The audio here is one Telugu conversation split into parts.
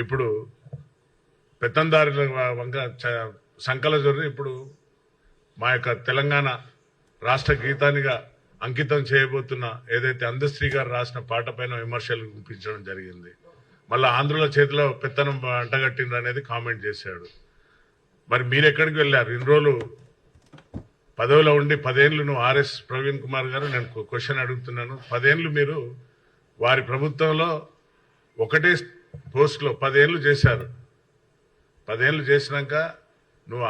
ఇప్పుడు పెత్తందారుల వంక సంకల జొర్రి ఇప్పుడు మా యొక్క తెలంగాణ రాష్ట్ర గీతానిగా అంకితం చేయబోతున్న ఏదైతే అందశ్రీ గారు రాసిన పాట పైన విమర్శలు వినిపించడం జరిగింది. మళ్ళీ ఆంధ్రుల చేతిలో పెత్తనం అంటగట్టిండ్రు అనేది కామెంట్ చేశాడు. మరి మీరు ఎక్కడికి వెళ్ళారు? ఇన్ని రోజులు పదవిలో ఉండి 10 ఏళ్ళు నువ్వు ఆర్ఎస్ ప్రవీణ్ కుమార్ గారు, నేను క్వశ్చన్ అడుగుతున్నాను. 10 ఏళ్ళు మీరు వారి ప్రభుత్వంలో ఒకటే పోస్ట్లో 10 ఏళ్ళు చేశారు. 10 ఏళ్ళు చేసినాక నువ్వు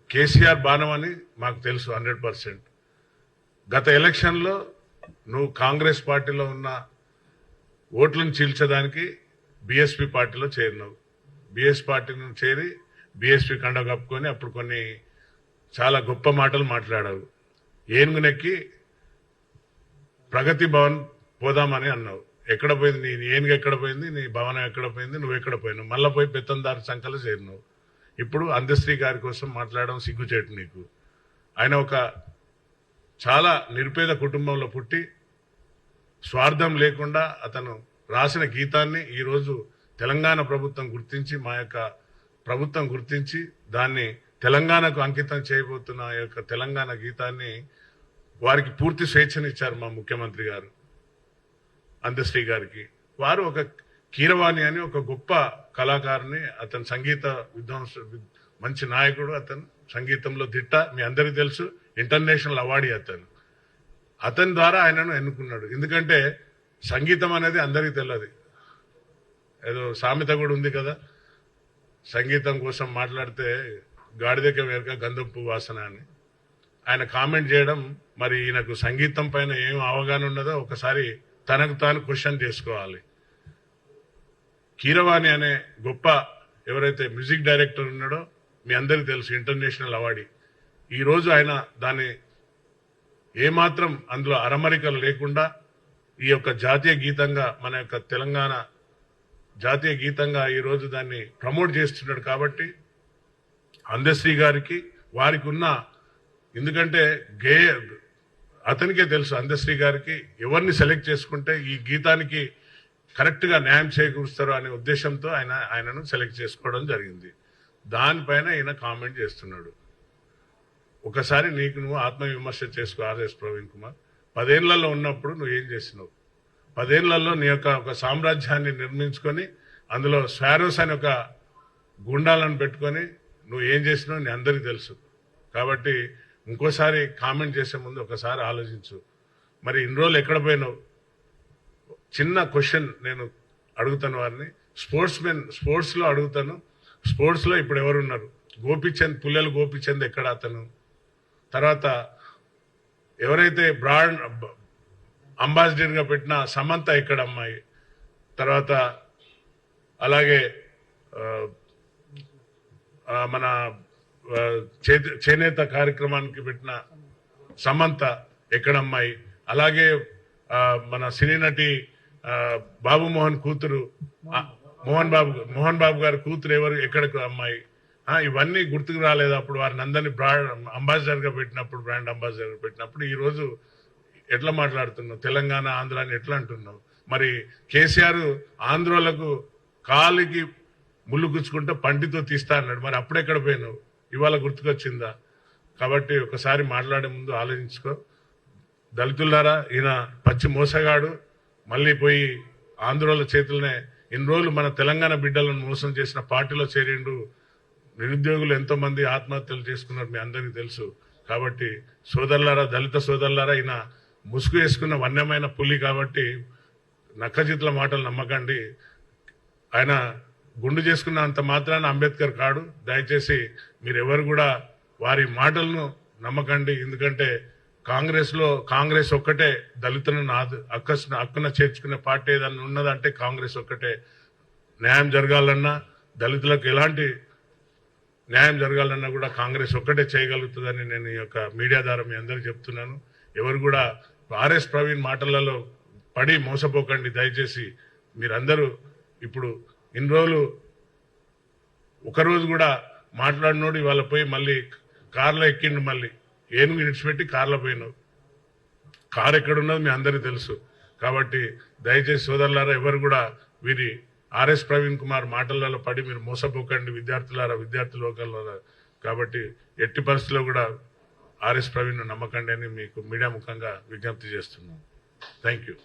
కేసీఆర్ బాణం అని మాకు తెలుసు 100%. గత ఎలక్షన్లో నువ్వు కాంగ్రెస్ పార్టీలో ఉన్న ఓట్లను చీల్చడానికి బీఎస్పీ పార్టీలో చేరినావు. బీఎస్ పార్టీని చేరి బీఎస్పీ కండ కప్పుకొని అప్పుడు కొన్ని చాలా గొప్ప మాటలు మాట్లాడావు. ఏనుగునెక్కి ప్రగతి భవన్ పోదామని అన్నావు. ఎక్కడ పోయింది నీ ఏనుగు? ఎక్కడ పోయింది నీ భవనం? ఎక్కడ పోయింది? నువ్వు ఎక్కడ పోయినావు? మళ్ళీ పోయి పెత్తందారు సంఖ్యలో చేరినావు. ఇప్పుడు అందశ్రీ గారి కోసం మాట్లాడడం సిగ్గుచేటు నీకు. ఆయన ఒక చాలా నిరుపేద కుటుంబంలో పుట్టి స్వార్థం లేకుండా అతను రాసిన గీతాన్ని ఈరోజు తెలంగాణ ప్రభుత్వం గుర్తించి, మా యొక్క ప్రభుత్వం గుర్తించి దాన్ని తెలంగాణకు అంకితం చేయబోతున్న ఆ యొక్క తెలంగాణ గీతాన్ని వారికి పూర్తి స్వేచ్ఛనిచ్చారు మా ముఖ్యమంత్రి గారు అందశ్రీ గారికి. వారు ఒక కీరవాణి అని ఒక గొప్ప కళాకారుని, అతను సంగీత విద్వాంసుడు, మంచి నాయకుడు, అతను సంగీతంలో దిట్ట, మీ అందరికీ తెలుసు, ఇంటర్నేషనల్ అవార్డీ అతని ద్వారా ఆయనను ఎన్నుకున్నాడు. ఎందుకంటే సంగీతం అనేది అందరికీ తెలియదు. ఏదో సామెత కూడా ఉంది కదా, సంగీతం కోసం మాట్లాడితే గాడిదకి వేరక గంధపు వాసన అని. ఆయన కామెంట్ చేయడం, మరి ఈయనకు సంగీతం పైన ఏం అవగాహన ఉన్నదో ఒకసారి తనకు తాను క్వశ్చన్ చేసుకోవాలి. కీరవాణి అనే గొప్ప ఎవరైతే మ్యూజిక్ డైరెక్టర్ ఉన్నాడో మీ అందరికీ తెలుసు, ఇంటర్నేషనల్ అవార్డీ. ఈరోజు ఆయన దాన్ని ఏమాత్రం అందులో అరమరికలు లేకుండా ఈ యొక్క జాతీయ గీతంగా, మన యొక్క తెలంగాణ జాతీయ గీతంగా ఈరోజు దాన్ని ప్రమోట్ చేస్తున్నాడు. కాబట్టి అందశ్రీ గారికి వారికి ఉన్న, ఎందుకంటే అతనికే తెలుసు అందశ్రీ గారికి ఎవరిని సెలెక్ట్ చేసుకుంటే ఈ గీతానికి కరెక్ట్ గా న్యాయం చేకూరుస్తారు అనే ఉద్దేశంతో ఆయనను సెలెక్ట్ చేసుకోవడం జరిగింది. దానిపైన ఈయన కామెంట్ చేస్తున్నాడు. ఒకసారి నీకు నువ్వు ఆత్మవిమర్శ చేసుకో ఆర్ఎస్ ప్రవీణ్ కుమార్. 10 ఏళ్లలో ఉన్నప్పుడు నువ్వు ఏం చేసినావు? 10 ఏళ్లలో నీ యొక్క ఒక సామ్రాజ్యాన్ని నిర్మించుకొని అందులో స్వారోస్ అని ఒక గుండాలను పెట్టుకొని నువ్వు ఏం చేసినావు నీ అందరికీ తెలుసు. కాబట్టి ఇంకోసారి కామెంట్ చేసే ముందు ఒకసారి ఆలోచించు. మరి ఇన్ని రోజులు ఎక్కడ పోయినావు? చిన్న క్వశ్చన్ నేను అడుగుతాను వారిని, స్పోర్ట్స్లో అడుగుతాను. స్పోర్ట్స్లో ఇప్పుడు ఎవరున్నారు? గోపిచంద్, పుల్లెల గోపిచంద్ ఎక్కడ అతను? తర్వాత ఎవరైతే బ్రాండ్ అంబాసిడర్గా పెట్టిన సమంత ఎక్కడ అమ్మాయి? తర్వాత అలాగే మన చేనేత కార్యక్రమానికి పెట్టిన సమంత ఎక్కడ అమ్మాయి? అలాగే మన సినీ నటి బాబు మోహన్ కూతురు, మోహన్ బాబు గారి కూతురు ఎవరు, ఎక్కడకు అమ్మాయి? ఇవన్నీ గుర్తుకు రాలేదు అప్పుడు వారిని అందరినీ బ్రాండ్ అంబాసిడర్ గా పెట్టినప్పుడు, బ్రాండ్ అంబాసిడర్ గా పెట్టినప్పుడు. ఈ రోజు ఎట్లా మాట్లాడుతున్నావు? తెలంగాణ ఆంధ్ర అని ఎట్లా అంటున్నావు? మరి కేసీఆర్ ఆంధ్రోలకు కాలికి ముళ్ళు గుచ్చుకుంటే పంటితో తీస్తా అన్నాడు. మరి అప్పుడెక్కడ పోయినావు? ఇవాళ గుర్తుకొచ్చిందా? కాబట్టి ఒకసారి మాట్లాడే ముందు ఆలోచించుకో. దళితులారా, ఈయన పచ్చి మోసగాడు. మళ్ళీ పోయి ఆంధ్రోల చేతులనే ఇన్ని రోజులు మన తెలంగాణ బిడ్డలను మోసం చేసిన పార్టీలో చేరిండు. నిరుద్యోగులు ఎంతో మంది ఆత్మహత్యలు చేసుకున్నారు, మీ అందరికీ తెలుసు. కాబట్టి సోదరులారా, దళిత సోదరులారా, ఈయన ముసుగు వేసుకున్న వన్యమైన పులి. కాబట్టి నక్కజిత్ల మాటలు నమ్మకండి. ఆయన గుండు చేసుకున్న అంత మాత్రాన అంబేద్కర్ కాడు. దయచేసి మీరెవరు కూడా వారి మాటలను నమ్మకండి. ఎందుకంటే కాంగ్రెస్ ఒక్కటే దళితులను హక్కున చేర్చుకునే పార్టీ ఏదన్నా ఉన్నదంటే కాంగ్రెస్ ఒక్కటే. న్యాయం జరగాలన్నా, దళితులకు ఎలాంటి న్యాయం జరగాలన్నా కూడా కాంగ్రెస్ ఒక్కటే చేయగలుగుతుందని నేను ఈ యొక్క మీడియా ద్వారా మీ అందరికీ చెప్తున్నాను. ఎవరు కూడా ఆర్ఎస్ ప్రవీణ్ మాటలలో పడి మోసపోకండి దయచేసి. మీరందరూ ఇప్పుడు ఇన్ని రోజులు ఒకరోజు కూడా మాట్లాడినోడు ఇవాళ పోయి మళ్ళీ కార్లో ఎక్కిండు, మళ్ళీ ఏనుగు విడిచిపెట్టి కార్లో పోయినావు. కారు ఎక్కడున్నది మీ అందరికీ తెలుసు. కాబట్టి దయచేసి సోదరులారా, ఎవరు కూడా వీరి ఆర్ఎస్ ప్రవీణ్ కుమార్ మాటలలో పడి మీరు మోసపోకండి విద్యార్థి లోకల్లారా. కాబట్టి ఎట్టి పరిస్థితుల్లో కూడా ఆర్ఎస్ ప్రవీణ్ నమ్మకండి అని మీకు మీడియా ముఖంగా విజ్ఞప్తి చేస్తున్నాను. Thank you.